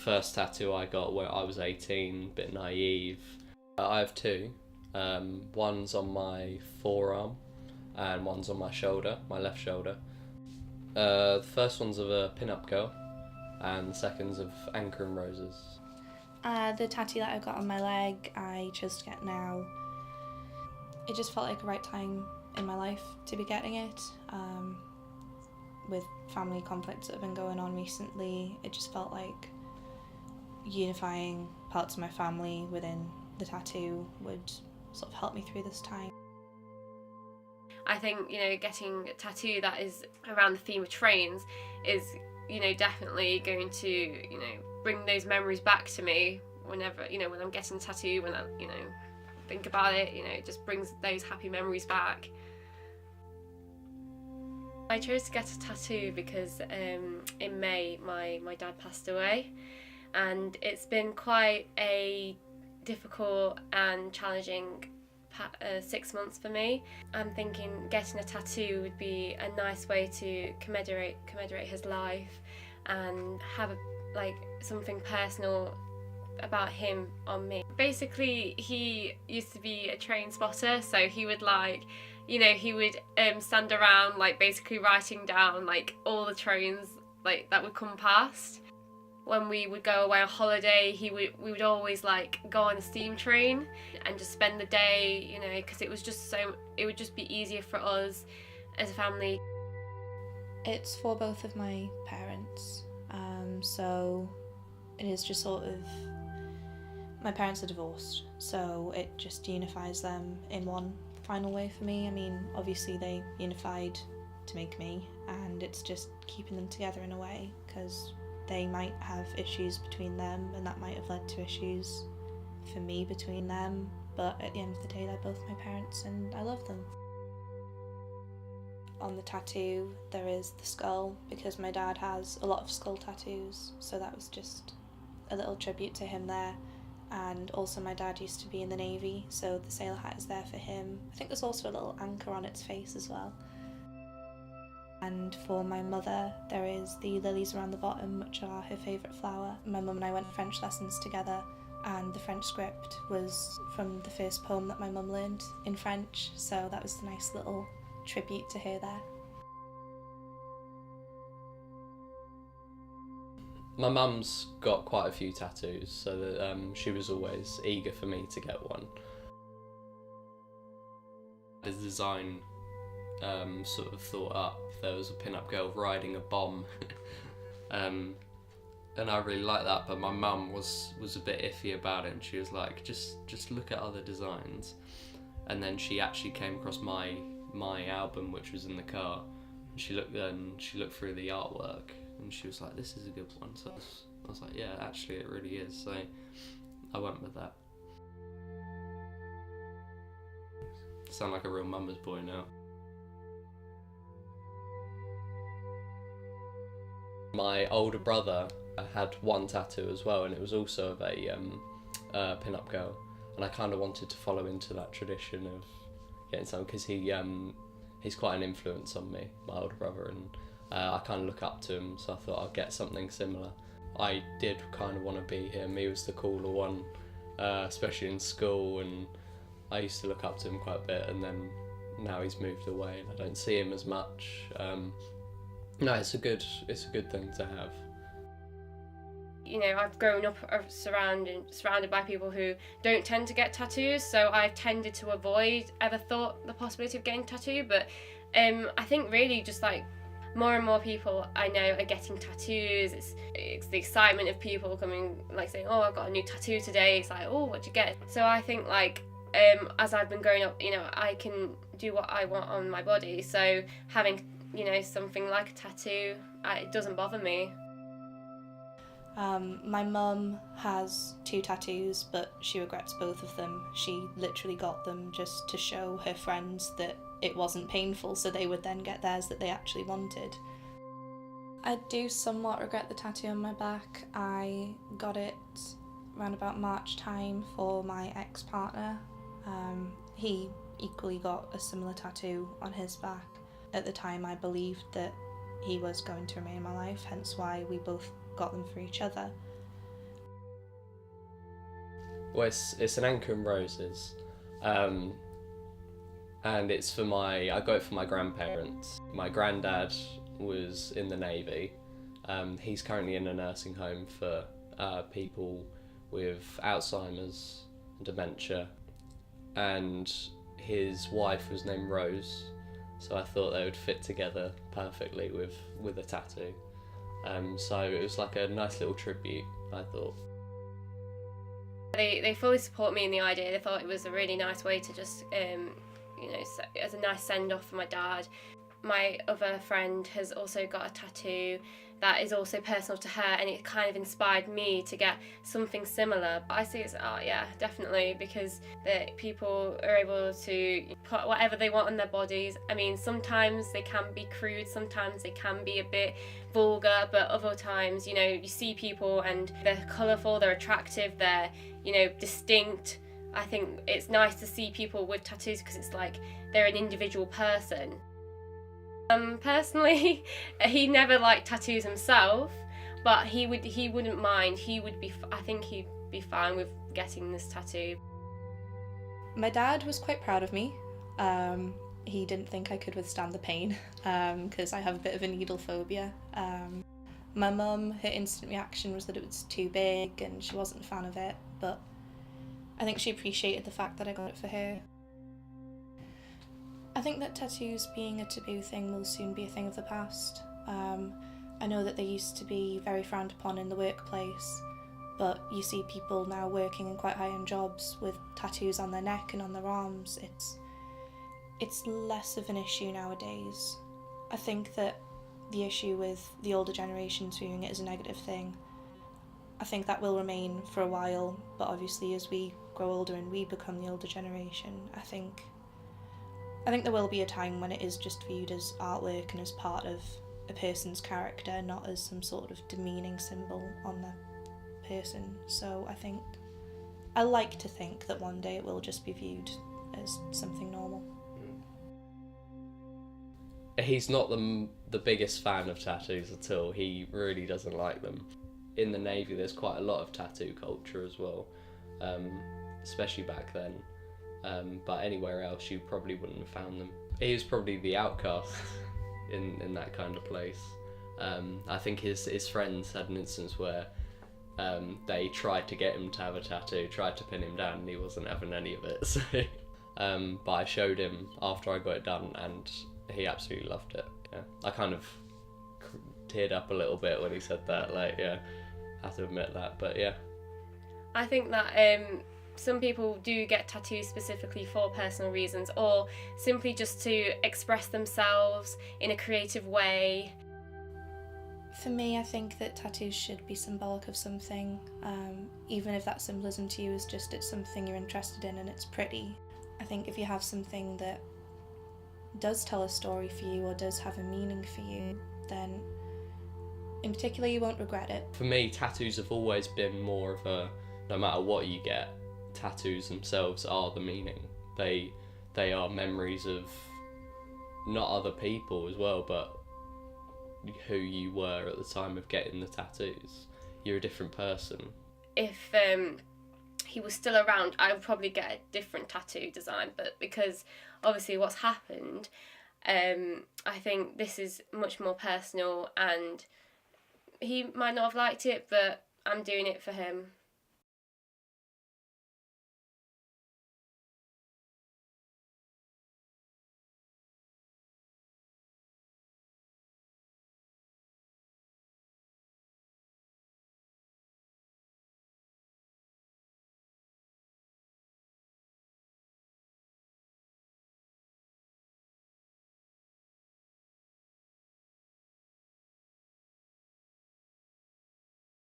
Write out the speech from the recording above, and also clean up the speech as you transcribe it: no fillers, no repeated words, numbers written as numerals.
First tattoo I got when I was 18, a bit naive. I have two. One's on my forearm and one's on my shoulder, my left shoulder. The first one's of a pin-up girl and the second's of Anchor and Roses. The tattoo that I got on my leg, I chose to get now. It just felt like the right time in my life to be getting it. With family conflicts that have been going on recently, it just felt like unifying parts of my family within the tattoo would sort of help me through this time. I think, getting a tattoo that is around the theme of trains is, definitely going to, bring those memories back to me whenever, when I'm getting a tattoo, when I, think about it, it just brings those happy memories back. I chose to get a tattoo because in May my dad passed away, and it's been quite a difficult and challenging 6 months for me. I'm thinking getting a tattoo would be a nice way to commemorate his life and have something personal about him on me. Basically, he used to be a train spotter, so he would he would stand around basically writing down all the trains that would come past. When we would go away on holiday, we would always go on a steam train and just spend the day, because it would just be easier for us as a family. It's for both of my parents, so it is just sort of, my parents are divorced, so it just unifies them in one final way for me. I mean, obviously they unified to make me, and it's just keeping them together in a way, because they might have issues between them and that might have led to issues for me between them, but at the end of the day they're both my parents and I love them. On the tattoo there is the skull, because my dad has a lot of skull tattoos, so that was just a little tribute to him there. And also my dad used to be in the Navy, so the sailor hat is there for him. I think there's also a little anchor on its face as well. And for my mother, there is the lilies around the bottom, which are her favourite flower. My mum and I went French lessons together, and the French script was from the first poem that my mum learned in French, so that was a nice little tribute to her there. My mum's got quite a few tattoos, so that she was always eager for me to get one. The design sort of thought up. There was a pin-up girl riding a bomb, and I really liked that. But my mum was a bit iffy about it, and she was like, "Just look at other designs." And then she actually came across my album, which was in the car. And she looked through the artwork, and she was like, "This is a good one." So I was like, "Yeah, actually, it really is." So I went with that. Sound like a real mama's boy now. My older brother had one tattoo as well, and it was also of a pin-up girl, and I kind of wanted to follow into that tradition of getting something, because he's quite an influence on me, my older brother, and I kind of look up to him, so I thought I'd get something similar. I did kind of want to be him. He was the cooler one, especially in school, and I used to look up to him quite a bit, and then now he's moved away and I don't see him as much. No, it's a good thing to have. I've grown up surrounded by people who don't tend to get tattoos, so I've tended to avoid ever thought the possibility of getting a tattoo. But I think really just more and more people I know are getting tattoos. It's the excitement of people coming, saying, "Oh, I've got a new tattoo today." It's like, "Oh, what'd you get?" So I think as I've been growing up, I can do what I want on my body. So having something like a tattoo, it doesn't bother me. My mum has 2 tattoos, but she regrets both of them. She literally got them just to show her friends that it wasn't painful, so they would then get theirs that they actually wanted. I do somewhat regret the tattoo on my back. I got it around about March time for my ex-partner. He equally got a similar tattoo on his back. At the time I believed that he was going to remain in my life, hence why we both got them for each other. Well, it's an anchor and roses, and it's for I got it for my grandparents. My granddad was in the Navy. He's currently in a nursing home for people with Alzheimer's and dementia, and his wife was named Rose, so I thought they would fit together perfectly with a tattoo. So it was like a nice little tribute, I thought. They fully support me in the idea. They thought it was a really nice way to just, as a nice send-off for my dad. My other friend has also got a tattoo that is also personal to her, and it kind of inspired me to get something similar. I see it's art, yeah, definitely, because the people are able to put whatever they want on their bodies. I mean, sometimes they can be crude, sometimes they can be a bit vulgar, but other times, you see people and they're colourful, they're attractive, they're, distinct. I think it's nice to see people with tattoos because it's like they're an individual person. Personally, he never liked tattoos himself, but he wouldn't mind. I think he'd be fine with getting this tattoo. My dad was quite proud of me. He didn't think I could withstand the pain because I have a bit of a needle phobia. My mum, her instant reaction was that it was too big and she wasn't a fan of it, but I think she appreciated the fact that I got it for her. I think that tattoos being a taboo thing will soon be a thing of the past. I know that they used to be very frowned upon in the workplace, but you see people now working in quite high-end jobs with tattoos on their neck and on their arms. It's less of an issue nowadays. I think that the issue with the older generations viewing it as a negative thing, I think that will remain for a while, but obviously as we grow older and we become the older generation, I think there will be a time when it is just viewed as artwork and as part of a person's character, not as some sort of demeaning symbol on the person. So I like to think that one day it will just be viewed as something normal. He's not the biggest fan of tattoos at all. He really doesn't like them. In the Navy there's quite a lot of tattoo culture as well, especially back then. But anywhere else you probably wouldn't have found them. He was probably the outcast in that kind of place. I think his friends had an instance where they tried to get him to have a tattoo, tried to pin him down, and he wasn't having any of it. So, but I showed him after I got it done, and he absolutely loved it. Yeah, I kind of teared up a little bit when he said that. Like, yeah, I have to admit that. But yeah, I think that some people do get tattoos specifically for personal reasons, or simply just to express themselves in a creative way. For me, I think that tattoos should be symbolic of something, even if that symbolism to you is just it's something you're interested in and it's pretty. I think if you have something that does tell a story for you or does have a meaning for you, then in particular you won't regret it. For me, tattoos have always been more of a, no matter what you get, tattoos themselves are the meaning. They are memories of not other people as well, but who you were at the time of getting the tattoos. You're a different person. If he was still around, I would probably get a different tattoo design, but because obviously what's happened, I think this is much more personal, and he might not have liked it, but I'm doing it for him.